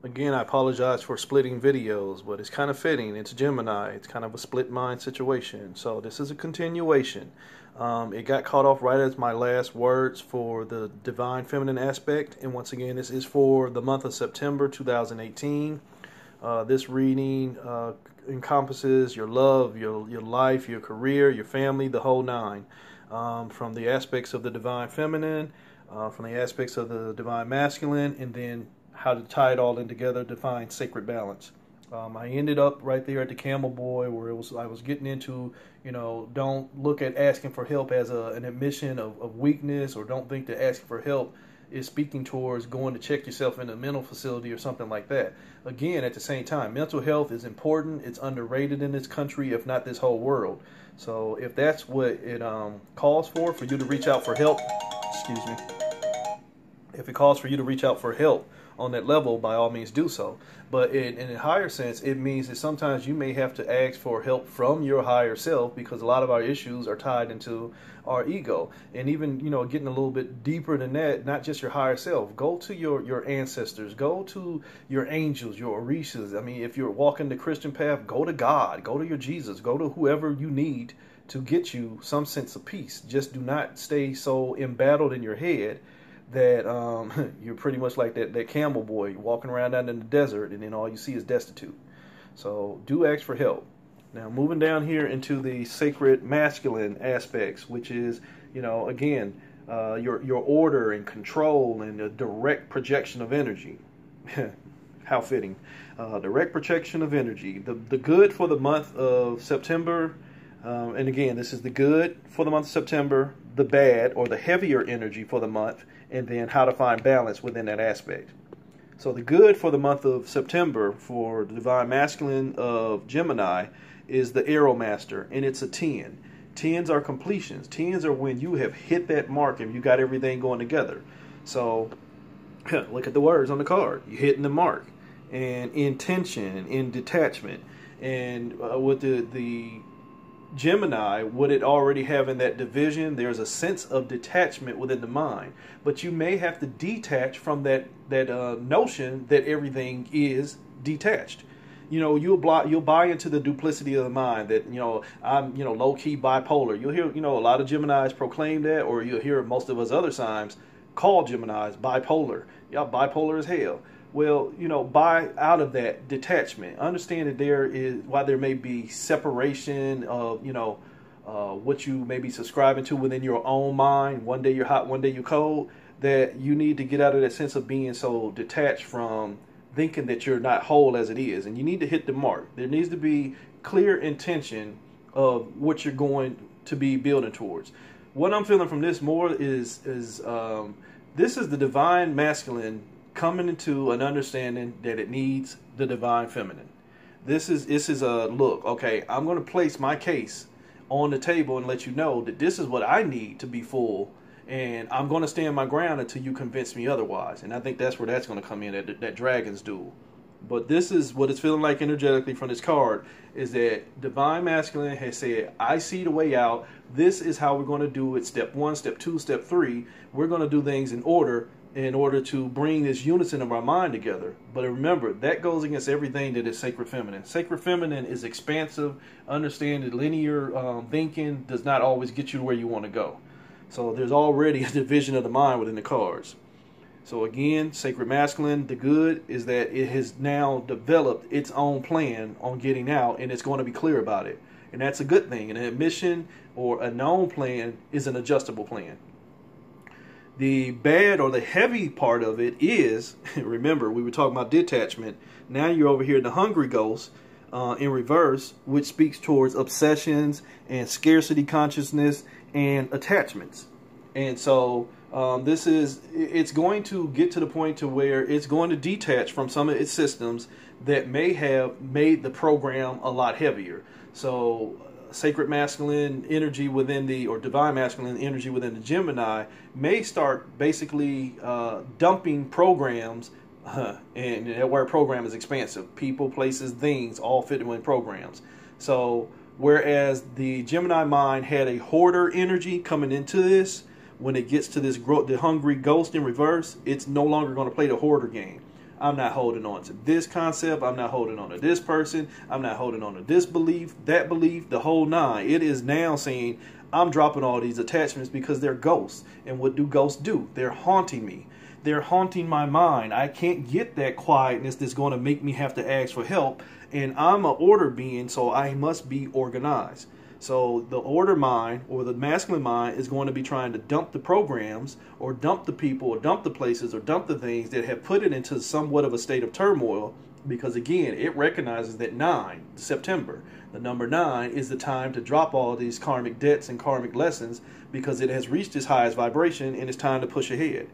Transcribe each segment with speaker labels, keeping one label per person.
Speaker 1: Again, I apologize for splitting videos, but it's kind of fitting. It's Gemini. It's kind of a split mind situation. So this is a continuation. It got caught off right as my last words for the divine feminine aspect. And once again, this is for the month of September 2018. This reading encompasses your love, your life, your career, your family, the whole nine. From the aspects of the divine feminine, from the aspects of the divine masculine, and then how to tie it all in together to find sacred balance. I ended up right there at the camel boy where I was getting into, don't look at asking for help as an admission of weakness, or don't think that asking for help is speaking towards going to check yourself in a mental facility or something like that. Again, at the same time, mental health is important. It's underrated in this country, if not this whole world. So if that's what it calls for you to reach out for help, excuse me, if it calls for you to reach out for help on that level, by all means do so. But in a higher sense, it means that sometimes you may have to ask for help from your higher self, because a lot of our issues are tied into our ego. And even, getting a little bit deeper than that, not just your higher self. Go to your ancestors. Go to your angels, your orishas. I mean, if you're walking the Christian path, go to God. Go to your Jesus. Go to whoever you need to get you some sense of peace. Just do not stay so embattled in your head that you're pretty much like that camel boy walking around down in the desert, and then all you see is destitute. So do ask for help. Now, moving down here into the sacred masculine aspects, which is, again, your order and control and the direct projection of energy. How fitting. Direct projection of energy. The good for the month of September, and again, this is the good for the month of September, the bad or the heavier energy for the month, and then how to find balance within that aspect. So the good for the month of September for the divine masculine of Gemini is the Arrow Master, and it's a 10. 10s are completions. 10s are when you have hit that mark and you got everything going together. So look at the words on the card. You're hitting the mark. And intention, in detachment. And with the Gemini, would it already have in that division, there's a sense of detachment within the mind, but you may have to detach from that notion that everything is detached. You'll buy into the duplicity of the mind that I'm low-key bipolar. You'll hear a lot of Geminis proclaim that, or you'll hear most of us other signs call Geminis bipolar. Y'all bipolar as hell. Well, buy out of that detachment. Understand that while there may be separation of, what you may be subscribing to within your own mind. One day you're hot, one day you're cold. That you need to get out of that sense of being so detached from thinking that you're not whole as it is. And you need to hit the mark. There needs to be clear intention of what you're going to be building towards. What I'm feeling from this more is this is the divine masculine coming into an understanding that it needs the divine feminine. This is a look, okay, I'm going to place my case on the table and let you know that this is what I need to be full, and I'm going to stand my ground until you convince me otherwise. And I think that's where that's going to come in, that dragon's duel. But this is what it's feeling like energetically from this card, is that divine masculine has said, I see the way out. This is how we're going to do it. Step 1, step 2, step 3. We're going to do things in order to bring this unison of our mind together. But remember, that goes against everything that is sacred feminine. Sacred feminine is expansive. Understand that linear thinking does not always get you to where you want to go. So there's already a division of the mind within the cards. So again, sacred masculine, the good is that it has now developed its own plan on getting out, and it's going to be clear about it. And that's a good thing. An admission or a known plan is an adjustable plan. The bad or the heavy part of it is, remember, we were talking about detachment. Now you're over here in the hungry ghost in reverse, which speaks towards obsessions and scarcity consciousness and attachments. And so it's going to get to the point to where it's going to detach from some of its systems that may have made the program a lot heavier. So sacred masculine energy within or divine masculine energy within the Gemini may start basically dumping programs, and that word program is expansive. People, places, things, all fit in programs. So whereas the Gemini mind had a hoarder energy coming into this, when it gets to this the hungry ghost in reverse, it's no longer going to play the hoarder game. I'm not holding on to this concept. I'm not holding on to this person. I'm not holding on to this belief, that belief, the whole nine. It is now saying, I'm dropping all these attachments because they're ghosts. And what do ghosts do? They're haunting me. They're haunting my mind. I can't get that quietness that's going to make me have to ask for help. And I'm an order being, so I must be organized. So the order mind, or the masculine mind, is going to be trying to dump the programs, or dump the people, or dump the places, or dump the things that have put it into somewhat of a state of turmoil. Because again, it recognizes that 9, September, the number 9, is the time to drop all these karmic debts and karmic lessons, because it has reached its highest vibration and it's time to push ahead.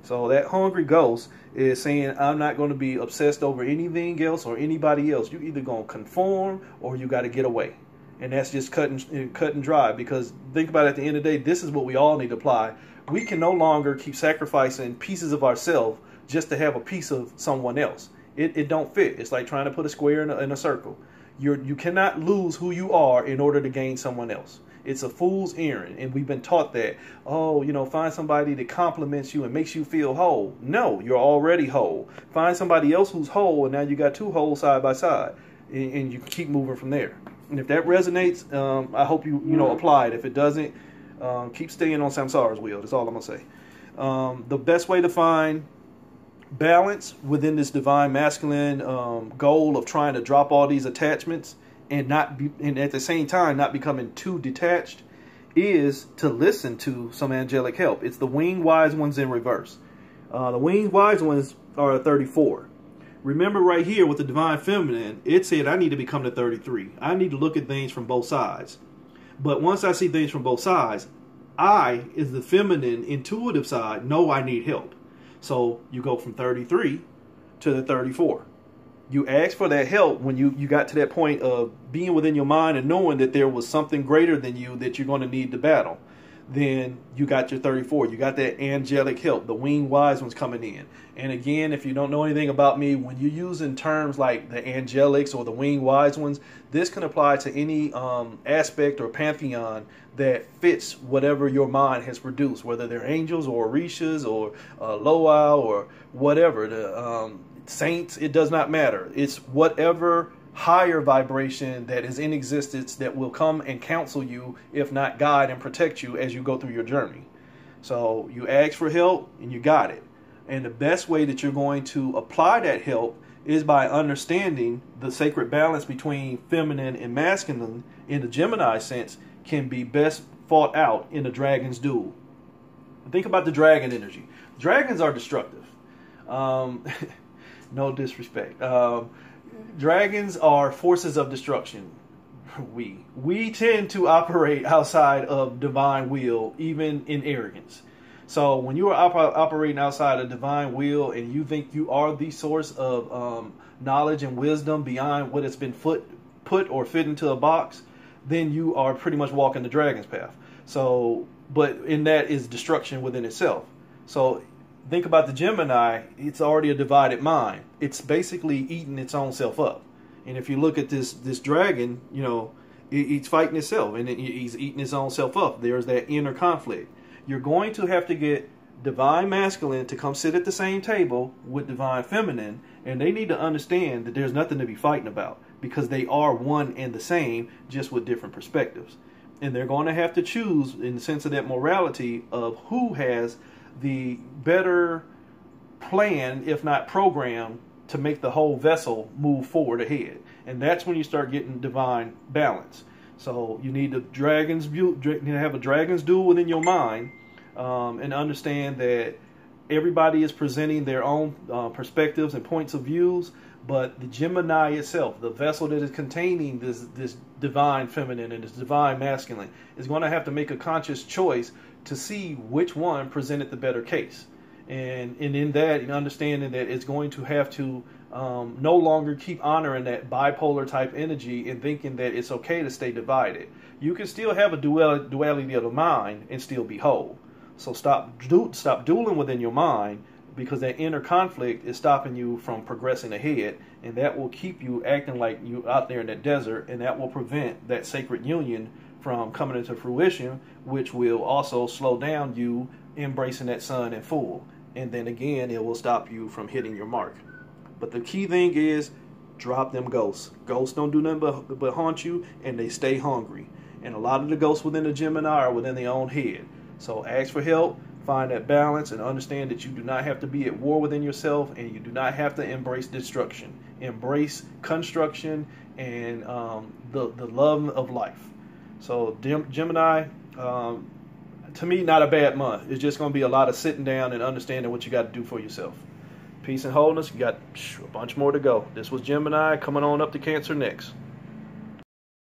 Speaker 1: So that hungry ghost is saying, I'm not going to be obsessed over anything else or anybody else. You either going to conform or you got to get away. And that's just cut and dry, because think about it, at the end of the day, this is what we all need to apply. We can no longer keep sacrificing pieces of ourselves just to have a piece of someone else. It don't fit. It's like trying to put a square in a circle. You cannot lose who you are in order to gain someone else. It's a fool's errand, and we've been taught that, oh, find somebody that compliments you and makes you feel whole. No, you're already whole. Find somebody else who's whole, and now you got two wholes side by side, and you can keep moving from there. And if that resonates, I hope you apply it. If it doesn't, keep staying on Samsara's wheel. That's all I'm going to say. The best way to find balance within this divine masculine goal of trying to drop all these attachments and at the same time not becoming too detached is to listen to some angelic help. It's the winged wise ones in reverse. The winged wise ones are 34. Remember right here with the divine feminine, it said I need to become the 33. I need to look at things from both sides. But once I see things from both sides, I, as the feminine intuitive side, know I need help. So you go from 33 to the 34. You ask for that help when you got to that point of being within your mind and knowing that there was something greater than you that you're going to need to battle. Then you got your 34. You got that angelic help, the winged wise ones coming in. And again, if you don't know anything about me, when you're using terms like the angelics or the winged wise ones, this can apply to any aspect or pantheon that fits whatever your mind has produced, whether they're angels or orishas or loa or whatever, the saints, it does not matter. It's whatever higher vibration that is in existence that will come and counsel you, if not guide and protect you as you go through your journey. So you ask for help and you got it. And the best way that you're going to apply that help is by understanding the sacred balance between feminine and masculine in the Gemini sense can be best fought out in a dragon's duel. Think about the dragon energy. Dragons are destructive. No disrespect. Dragons are forces of destruction. We tend to operate outside of divine will, even in arrogance. So when you are operating outside of divine will and you think you are the source of knowledge and wisdom beyond what has been put or fit into a box, then you are pretty much walking the dragon's path. So, but in that is destruction within itself. So think about the Gemini, it's already a divided mind. It's basically eating its own self up. And if you look at this dragon, it's fighting itself and he's eating his own self up. There's that inner conflict. You're going to have to get divine masculine to come sit at the same table with divine feminine, and they need to understand that there's nothing to be fighting about because they are one and the same, just with different perspectives. And they're going to have to choose in the sense of that morality of who has the better plan, if not program, to make the whole vessel move forward ahead. And that's when you start getting divine balance. So you need to have a dragon's duel within your mind, and understand that everybody is presenting their own perspectives and points of views, but the Gemini itself, the vessel that is containing this divine feminine and this divine masculine, is going to have to make a conscious choice to see which one presented the better case. And in that, understanding that it's going to have to no longer keep honoring that bipolar type energy and thinking that it's okay to stay divided. You can still have a duality of the mind and still be whole. So stop dueling within your mind, because that inner conflict is stopping you from progressing ahead, and that will keep you acting like you out there in that desert, and that will prevent that sacred union from coming into fruition, which will also slow down you embracing that sun in full. And then again, it will stop you from hitting your mark. But the key thing is drop them ghosts. Ghosts don't do nothing but haunt you, and they stay hungry. And a lot of the ghosts within the Gemini are within their own head. So ask for help, find that balance, and understand that you do not have to be at war within yourself, and you do not have to embrace destruction. Embrace construction and the love of life. So Gemini, to me, not a bad month. It's just going to be a lot of sitting down and understanding what you got to do for yourself. Peace and wholeness. You got a bunch more to go. This was Gemini, coming on up to Cancer next.